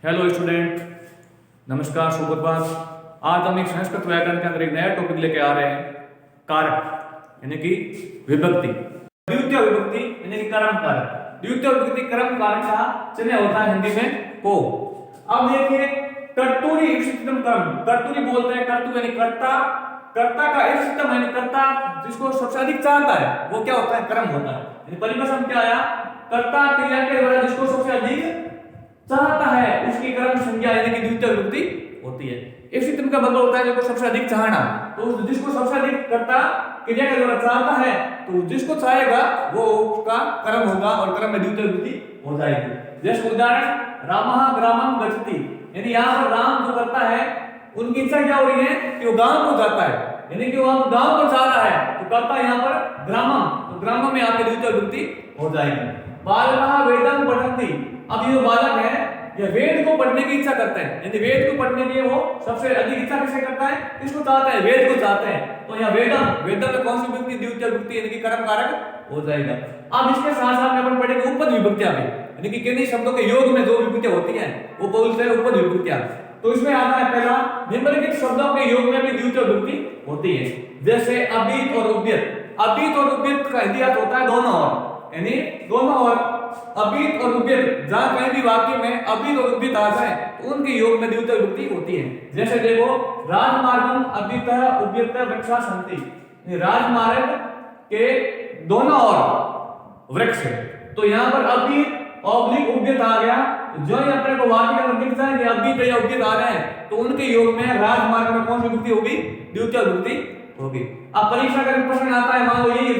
Hello student, नमस्कार, सुप्रभात। आज हम एक संस्कृत व्याकरण के अंदर एक नया टॉपिक लेके आ रहे हैं, कारक यानी कि विभक्ति। द्वितीय विभक्ति यानी कि कर्म कारक। द्वितीय विभक्ति कर्म कारक का चिन्ह होता है हिंदी में को। अब देखिए, कर्तुरी इष्टतम कर्म, कर्तुरी बोलते हैं कर्तु यानी कर्ता, कर्ता का इष्टतम यानी कर्ता जिसको सबसे अधिक चाहता है वो क्या होता है, कर्म होता है। यानी परिभाषा में क्या आया, कर्ता क्रिया के द्वारा जिसको सबसे अधिक चाहता है उसकी कर्म संज्ञा यानी कि द्वितीय विभक्ति होती है। इष्टतम का मतलब होता है जिसको सबसे अधिक चाहना, तो जिसको सबसे अधिक कर्ता क्रिया के द्वारा चाहता है तो जिसको चाहेगा वो उसका कर्म होगा और कर्म में द्वितीय विभक्ति हो जाएगी। जैसे उदाहरण, रामः ग्रामं गच्छति, यानी यहाँ पर राम जो करता है उनकी इच्छा क्या हो रही है कि वो गांव को जाता है, यानी कि वो गांव को जा रहा है तो करता यहाँ पर ग्रामम, तो ग्रामम में आपकी द्वितीय विभक्ति हो जाएगी। बालकः वेदं पठन्ति, अब ये जो बालक है ये वेद को पढ़ने की इच्छा करते हैं, यानी वेद को पढ़ने के लिए वो सबसे अधिक इच्छा किसे करता है, किसको चाहते हैं, वेद को चाहते हैं। तो यहाँ वेदम, वेदम में कौन सी विभक्ति, द्वितीय विभक्ति यानी कि कर्म कारक हो जाएगा। अब इसके साथ साथ अपन पढ़ेंगे उपपद विभक्तियां भी, यानी कि किन्हीं शब्दों के योग में जो विभक्तियां होती हैं वो बोलते हैं उपपद विभक्तियां। तो इसमें आता है पहला, निम्नलिखित शब्दों के योग में भी द्वितीय विभक्ति होती है। जैसे अबीत और उद्यत, अबीत और उद्यत का हिंदी अर्थ होता है दोनों ओर, यानी दोनों ओर। अबीत और उद्यत, जहां कहीं भी वाक्य में अबीत और उद्यत आ जाए तो उनके योग में द्वितीय विभक्ति होती है। जैसे देखो, राजमार्गम अबीतः उद्यतः वृक्षा सन्ति, राजमार्ग के दोनों ओर वृक्ष है, तो यहाँ पर अबीत ऑब्लिक उद्यत आ गया। जो ही अपने को वाक्य का दिख जाए कि अबीत या उद्यत आ रहे हैं तो उनके योग में राजमार्ग में कौन सी विभक्ति होगी, द्वितीय विभक्ति होगी। अब परीक्षा का प्रश्न आता है, मान लो यही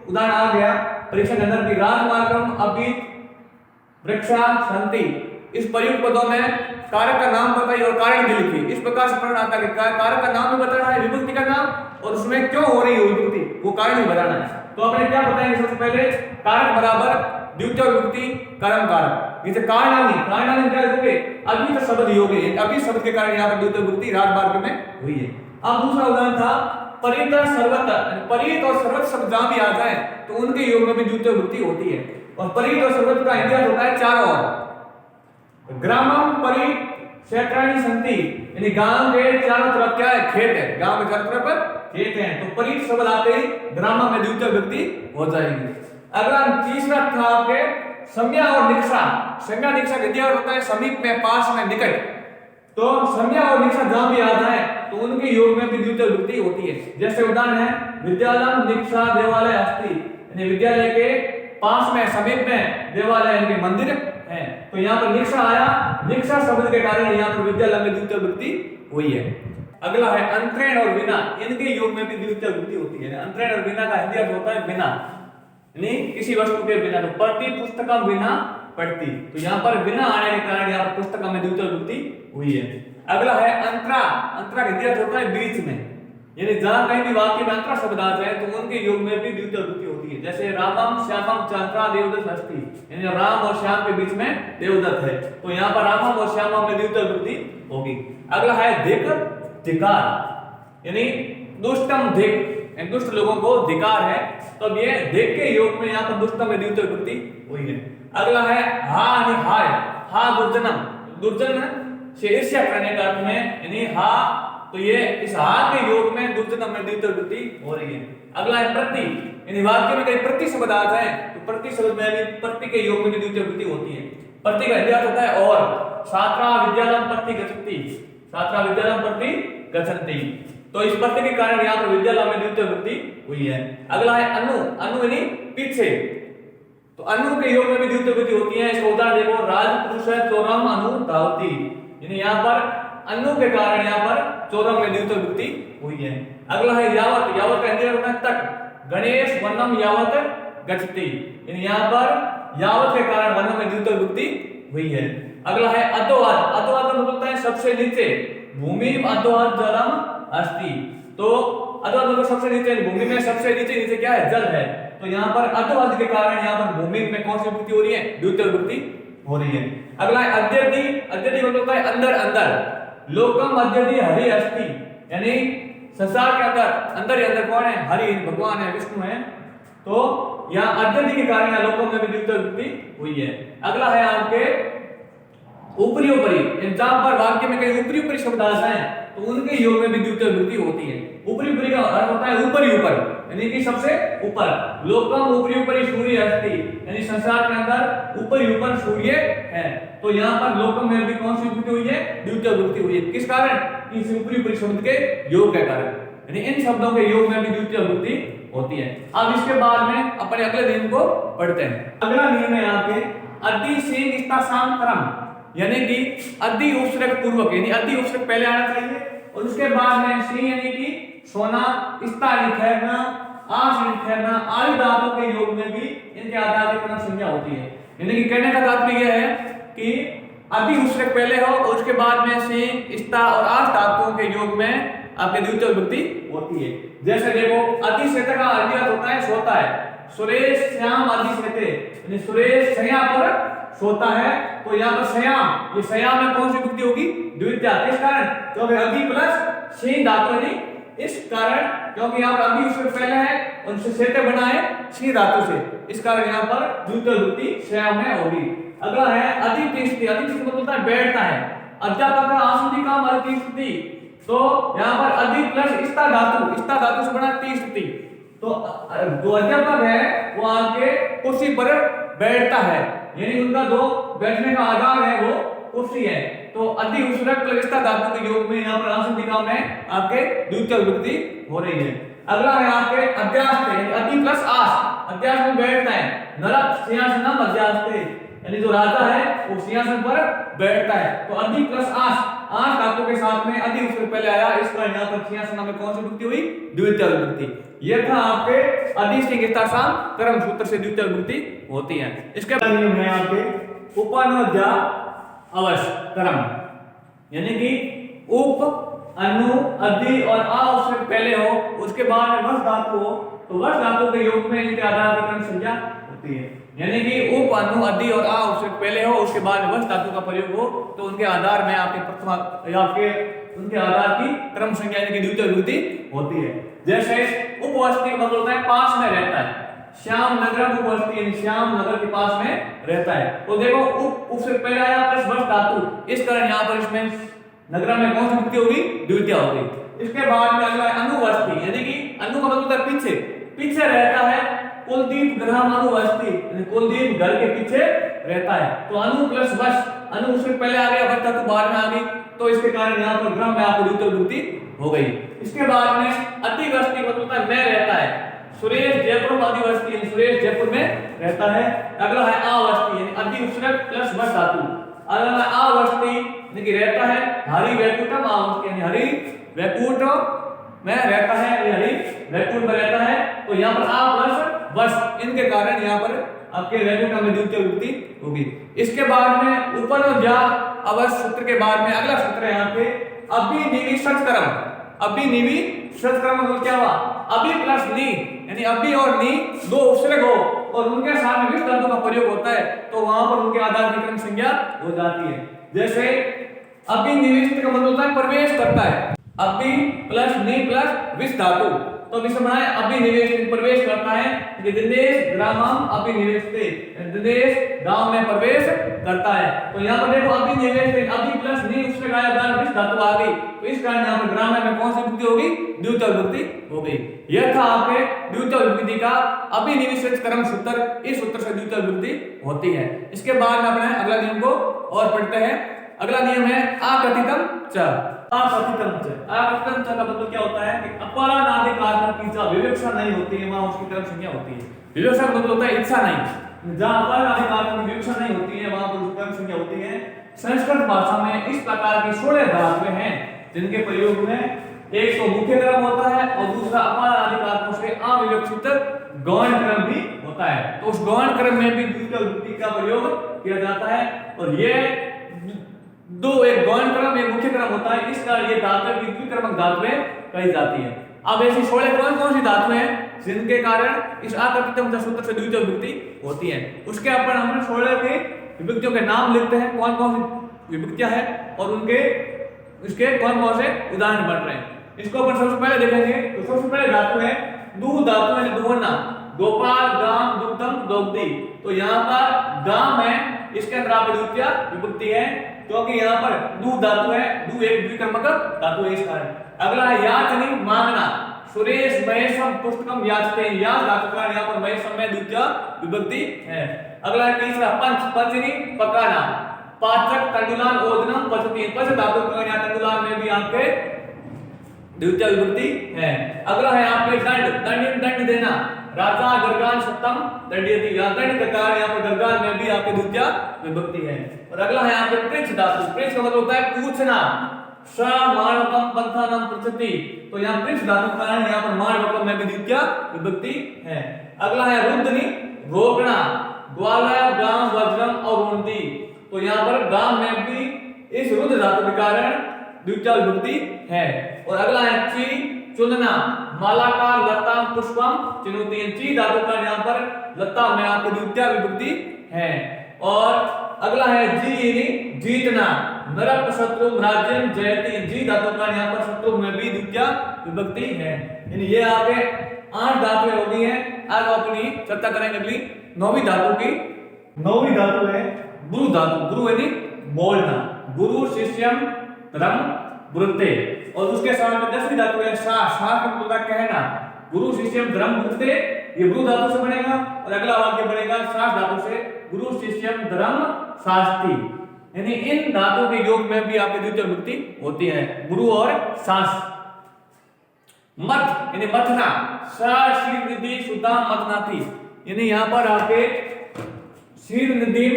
उदाहरण आ गया परीक्षा के अंदर की, राजमार्गम अबीत वृक्षा सन्ति, इस प्रयुक्त पदों में कारक का नाम बताइए और कारण भी लिखिए। इस प्रकार से प्रश्न आता है कि कारक का नाम भी बताना है, विभक्ति का नाम, और उसमें क्यों हो रही है विभक्ति वो कारण भी बताना है। तो अपने क्या बताएंगे, सबसे पहले कारक बराबर द्वितीय विभक्ति कर्म कारक। जैसे कारणानि, कारणानि क्या लिखोगे, अभी तो शब्द योग है, अभी शब्द के कारण यहाँ पर द्वितीय विभक्ति राजमार्ग में हुई है। अब दूसरा उदाहरण था, परित सर्वत, परित और सर्वत शब्द जहां भी आ जाए तो उनके योग में भी द्वितीय विभक्ति होती है। और परित और सर्वत का हिंदी अर्थ होता है चारों ओर। ग्रामम परित क्षेत्राणि सन्ति, यानी गांव के चारों तरफ क्या है, खेत है, गांव के चारों तरफ खेत है, तो परित शब्द आते ही ग्रामम में द्वितीय विभक्ति हो जाएगी। अगला तीसरा था आपके संज्ञा और निक्षा। संज्ञा निक्षा का हिंदी अर्थ होता है समीप में, पास में, निकट। तो संज्ञा और निक्षा जहां भी आ जाए तो उनके योग में भी द्वितीय विभक्ति होती है। जैसे उदाहरण है, विद्यालयम निक्षा देवालय अस्ति, यानी विद्यालय के पास में, समीप में देवालय यानी मंदिर है, तो यहाँ पर निक्षा आया, निक्षा शब्द के कारण यहाँ पर विद्यालय में द्वितीय विभक्ति हुई है। अगला है अंतरेण और बिना, इनके योग में भी द्वितीय विभक्ति होती है। अंतरेण और बिना का हिंदी अर्थ होता है बिना, यानी किसी वस्तु के बिना। तो पढ़ती पुस्तकम बिना पढ़ती, तो यहाँ पर बिना आने के कारण यहाँ पर पुस्तकम में द्वितीय विभक्ति हुई है। अगला है अंतरा, अंतरा का हिंदी अर्थ होता है बीच में, यानी जहां कहीं भी वाक्य में अंतरा शब्द आ जाए तो उनके योग में भी द्वितीय विभक्ति होती है। जैसे रामम श्यामम चंद्रा देवदत्त अस्ति, यानी राम और श्याम के बीच में देवदत्त है, तो यहाँ पर रामम और श्यामम में द्वितीय विभक्ति होगी। अगला है धिक धिकार, यानी दुष्टम धिक, दुष्ट लोगों को धिकार है, तो ये धिक के योग में यहाँ पर दुष्टम में द्वितीय विभक्ति हुई है। अगला है हा यानी हाय, हा दुर्जनम, दुर्जन से ईर्ष्या करने का अर्थ में, यानी हा, तो ये इस हा के योग में दुर्जनम में द्वितीय विभक्ति हो रही है। अगला है प्रति, यानी वाक्य में कहीं प्रति शब्द आ जाए तो प्रति शब्द में भी प्रति के योग में भी द्वितीय विभक्ति होती है। प्रति का हिंदी अर्थ होता है और। छात्रा विद्यालयम प्रति गच्छन्ति, छात्रा विद्यालयम प्रति गच्छन्ति, तो इस प्रति के कारण यहाँ पर विद्यालय में द्वितीय विभक्ति हुई है। अगला है अनु, अनु यानी पीछे, तो अनु के योग में भी द्वितीय विभक्ति होती है। इसका उदाहरण देखो, राजपुरुष चोरम अनु धावति, यानी यहाँ पर अनु के कारण यहाँ पर चोरम में द्वितीय विभक्ति हुई है। अगला है यावत, यावत का हिंदी अर्थ है तक, गणेश वनम यावत गच्छति, यानी यहाँ पर यावत के कारण वनम में द्वितीय विभक्ति हुई है। अगला है अधोअध, अधोअध का मतलब होता है सबसे नीचे, भूमि अधोअध जलम अस्ति, तो अधोअध मतलब सबसे नीचे, भूमि में सबसे नीचे क्या है, जल है, तो यहाँ पर अधोअध के कारण यहाँ पर भूमि में कौन सी विभक्ति हो रही है, द्वितीय विभक्ति हो रही है। अगला है अद्यति, अद्यति मतलब होता है अंदर अंदर, लोकम अद्यति हरि अस्ति, यानी संसार के अंदर, अंदर ही अंदर कौन है, हरि भगवान है, विष्णु है, तो यहाँ अद्यति के कारण यहाँ लोकम में भी द्वितीय विभक्ति हुई है। अगला है आपके ऊपरी ऊपरी, जहां पर वाक्य में कई ऊपरी ऊपरी शब्द आ जाए तो उनके योग में भी द्वितीय विभक्ति होती है। ऊपरी ऊपरी का अर्थ होता है ऊपर ही ऊपर, यानी कि सबसे ऊपर। लोकम ऊपरी ऊपरी सूर्य अस्ति, यानी संसार के अंदर ऊपर ही ऊपर सूर्य है। तो यहाँ पर लोकम में भी कौन सी विभक्ति हुई है? द्वितीय विभक्ति हुई है। किस कारण? इस ऊपरी ऊपरी शब्द के योग के कारण, यानी इन शब्दों के योग में भी द्वितीय विभक्ति होती है। अब इसके बाद में अपने अगले नियम को पढ़ते हैं। अगला नियम है यहाँ पे अद्धि सेन इस्ता साम क्रम, यानी कि अद्धि उपसर्ग पूर्वक, यानी अद्धि उपसर्ग पहले आना चाहिए और उसके बाद में से यानी कि सोना, इस्ता यानी ठहरना, आश यानी ठहरना, आदि धातुओं के योग में भी इनके आधार पर क्रम संज्ञा होती है। यानी कि कहने का तात्पर्य यह है कि अद्धि उपसर्ग पहले हो और उसके बाद में से, इस्ता और आश धातुओं के योग में आपके द्वितीय विभक्ति होती है। जैसे देखो अति सेते का अर्थ होता है सोता है। सुरेश श्याम अति सेते, यानी सुरेश शैया पर सोता है। तो यहाँ पर श्याम, ये श्याम में कौन सी विभक्ति होगी? द्वितीय। किस कारण? क्योंकि अति प्लस शी धातु है, इस कारण, क्योंकि यहाँ पर अति उससे पहले है और उससे सेते बना है शी धातु से, इस कारण यहाँ पर द्वितीय विभक्ति श्याम में होगी। अगला है अतिष्ठति। अतिष्ठति मतलब होता है बैठता है। अध्यापक का आसुदी काम अतिष्ठति, तो यहाँ पर अधि प्लस इस्ता धातु से बना तिष्ठति। तो जो अध्यापक है वो आके कुर्सी पर बैठता है, यानी उनका जो बैठने का आधार है वो कुर्सी है। तो अधि उपसर्ग प्लस इस्ता धातु के योग में यहाँ पर आसुदी में आपके द्वितीय विभक्ति हो रही है। अगला है आपके अध्यास्ते, यानी अति प्लस आस, अध्यास में बैठता है। नरक सिंहासनम अध्यास्ते, यानी जो राजा है वो सिंहासन पर बैठता है। तो अधि प्लस आस, आस धातु के साथ में अधि उससे पहले आया, इसका यहाँ पर सिंहासन में कौन सी विभक्ति हुई? द्वितीय विभक्ति। यह था आपके अधि से इस्तासाम कर्म सूत्र से द्वितीय विभक्ति होती है। इसके बाद नियम है आपके उपनोद्या अवश्य कर्म, यानी कि उप, अनु, अधि और आ उससे पहले हो, उसके बाद में वश धातु हो, तो वश धातु के योग में इनके आधार की क्रम संज्ञा होती है। यानी कि उप, अनु, अधि और आ उससे पहले हो, उसके बाद वश धातु का प्रयोग हो, तो उनके आधार में आपके प्रथमा या आपके उनके आधार की क्रम संज्ञा यानी कि द्वितीय विभक्ति होती है। जैसे उपवस्ती का मतलब होता है पास में रहता है। श्याम नगर उपवस्ती, यानी श्याम नगर के पास में रहता है। तो देखो उप से पहले आया प्लस वश धातु, इस कारण यहाँ पर इसमें नगर में कौन सी विभक्ति होगी? द्वितीय होगी। इसके बाद में अगला है अनुवस्ती, यानी कि अनु का मतलब होता है पीछे, पीछे रहता है। कुलदीप ग्राम अनुवस्ती, यानी कुलदीप घर के पीछे रहता है। तो अनु प्लस वश, अनु उससे पहले आ गया, वश धातु बाद में आ गई, तो इसके कारण यहाँ पर ग्राम में आपको द्वितीय विभक्ति हो गई। इसके बाद में अतिवस्ती मतलब होता है में रहता है। सुरेश जयपुर में अधिवस्ती, यानी सुरेश जयपुर में रहता है। अगला है आवस्ती, यानी अति उपसर्ग प्लस वश धातु। अगला है आवस्ती, यानी कि रहता है। हरि वैकुंठम आवस्ती, यानी हरि वैकुंठ में रहता है, हरि वैकुंठ में रहता है। तो यहाँ पर आ प्लस वश, इनके कारण यहाँ पर आपके वैकुंठ में द्वितीय विभक्ति होगी। इसके बाद में उपनोद्या अवश्य सूत्र के बाद में अगला सूत्र है यहाँ पे अभिनिविष्ट कर्म। अभिनिविष्ट कर्म मतलब क्या हुआ? अभि प्लस नि, यानी अभि और नि दो उपसर्ग हो और उनके साथ में विष्ट धातु का प्रयोग होता है, तो वहां पर उनके आधार की क्रम संज्ञा हो जाती है। जैसे अभिनिविष्ट का मतलब होता है प्रवेश करता है। अभि प्लस नि प्लस विष्ट धातु, तो विषम है अभिनिवेश, प्रवेश करता है। दिनेश ग्रामम अभिनिवेशते, दिनेश गांव में प्रवेश करता है। तो यहाँ पर देखो अभिनिवेश, अभि प्लस नि उससे विष्ट धातु आ गई, तो इस कारण यहाँ पर ग्राम में कौन सी विभक्ति होगी? द्वितीय विभक्ति हो गई। यह था आपके द्वितीय विभक्ति का अभिनिवेशित कर्म सूत्र, इस सूत्र से द्वितीय विभक्ति होती है। इसके बाद में अपने अगला नियम को और पढ़ते हैं। अगला नियम है अकथितम च। अकथितम च का मतलब क्या होता है कि अपरानादिकारक की जहाँ विवक्षा नहीं होती है वहां उसकी क्रम संज्ञा होती है। विवक्षा का मतलब होता है इच्छा नहीं, जहाँ अपरानादिकारक की विवक्षा नहीं होती है वहां पर उसकी क्रम संज्ञा होती है। संस्कृत भाषा में इस प्रकार की 16 धातुएं हैं जिनके प्रयोग में एक तो मुख्य क्रम होता है और दूसरा अपरानादिकारकों से अविवक्षित गौण क्रम भी होता है। तो उस गौण क्रम में भी द्वितीय विभक्ति का प्रयोग किया जाता है और ये दो, एक गौण क्रम एक मुख्य क्रम होता है, इस कारण ये धातु की द्विक्रमक धातुएं कही जाती हैं। अब ऐसी 16 कौन सी धातुएं हैं जिनके कारण इस अकथितम सूत्र से द्वितीय विभक्ति होती है? उसके अपन हम 16 के विभक्तियों के नाम लिखते हैं, कौन कौन सी विभक्तियां हैं और उनके उसके कौन कौन से उदाहरण बन रहे हैं। इसको अपन सबसे पहले देखेंगे। तो सबसे पहले धातु है दूध धातु, है दुहना, गोपाल गाम दुग्धम दोग्धी। तो यहाँ पर गाम है, इसके अंदर आप द्वितीय विभक्ति है, क्योंकि यहाँ पर दू धातु है, दू एक द्विकर्मक धातु है इस कारण। अगला है याचनी मांगना, सुरेश महेशम पुस्तकम याचते हैं, या धातु का यहाँ पर महेशम में द्वितीय विभक्ति है। अगला है तीसरा पंच, पंचनी पकाना, पाचक तंडुलान ओदनम पचती, पच धातु का यहाँ तंडुलान में भी आपके द्वितीय विभक्ति है। अगला है आपके दंड, दंड दंड देना, राजा गर्गान सप्तम दंडयति, या दंड का कारण यहाँ पर गर्गान में भी आपके द्वितीय विभक्ति है। और अगला है आपके पृच्छ धातु, पृच्छ का मतलब होता है पूछना, स माणवकम पंथानम पृच्छति, तो यहाँ पृच्छ धातु का कारण यहाँ पर माणवकम में भी द्वितीय विभक्ति है। अगला है रुद्नी रोकना, ग्वाला गाम वज्रम और रुंदी, तो यहाँ पर गाम में भी इस रुद्र धातु के कारण द्वितीय विभक्ति है। और अगला है ची चुनना, माला का लता पुष्पम चिनुति, ची धातु का यहाँ पर लता में आपकी द्वितीय विभक्ति है। और अगला है जी जीतना, नरक शत्रु राज्यम जयति, जी धातु का यहाँ पर शत्रु में भी द्वितीय विभक्ति है। यानी ये आपके 8 धातुएं हो गई हैं। आज अपनी चर्चा करेंगे अगली 9वीं धातु की। 9वीं धातु है गुरु धातु, गुरु यानी बोलना, गुरु शिष्यम धर्म गुरुते। और उसके साथ में 10वीं धातु है सा, सा का मतलब कहना, गुरु शिष्यम धर्म गुरुते, ये गुरु धातु से बनेगा। और अगला वाक्य बनेगा सास धातु से, गुरु शिष्यम धर्म शास्ति, यानी इन धातु के योग में भी आपकी द्वितीय विभक्ति होती है, गुरु और शास। मथ यानी मथना, सा शीर निधि सुधा मथनाथी, यानी यहाँ पर आपके शीर निधि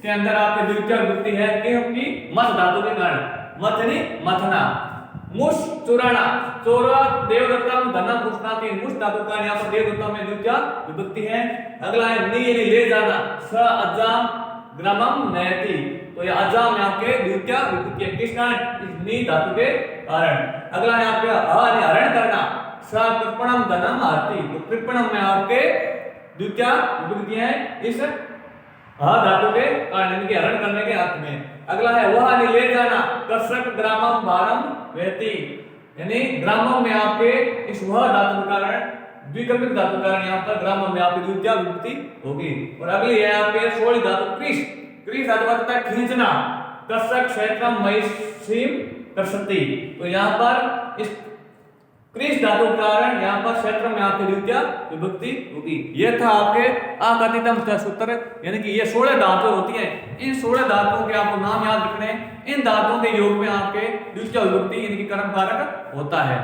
के अंदर आपके द्वितीय विभक्ति है क्योंकि मथ धातु के कारण, मथ यानी मथना। मुष चुराना, चोरा देवदत्तम धनम पुष्णाति, मुष धातु का यहाँ पर देवदत्तम में द्वितीय विभक्ति है। अगला है नी यानी ले जाना, स अजाम ग्रामम नयति, तो ये अजाम में आपके द्वितीय विभक्ति है, किस कारण? इस नी धातु के कारण। अगला है आपके यानी हरण करना, स कृपणम धनम आरती, तो कृपणम में आपके द्वितीय विभक्ति है इस धातु के कारण, यानी कि हरण करने के अर्थ में। अगला है वह यानी ले जाना, कसरक ग्रामम भारम वहति, यानी ग्रामम में आपके इस वह धातु के कारण द्विकर्मिक धातु के कारण यहाँ पर ग्रामम में आपकी द्वितीय विभक्ति होगी। और अगली है आपके 16वीं धातु क्रीस, क्रीस धातु का अर्थ है खींचना, कसरक क्षेत्रम महिषीम कर्षति, तो यहाँ पर इस क्रीस धातु के कारण यहाँ पर क्षेत्र में आपकी द्वितीय विभक्ति होगी। यह था आपके अकथितम सूत्र, यानी कि ये 16 धातु होती हैं। इन 16 धातुओं के आपको नाम याद रखने, इन धातुओं के योग में आपके द्वितीय विभक्ति यानी कि कर्म कारक होता है।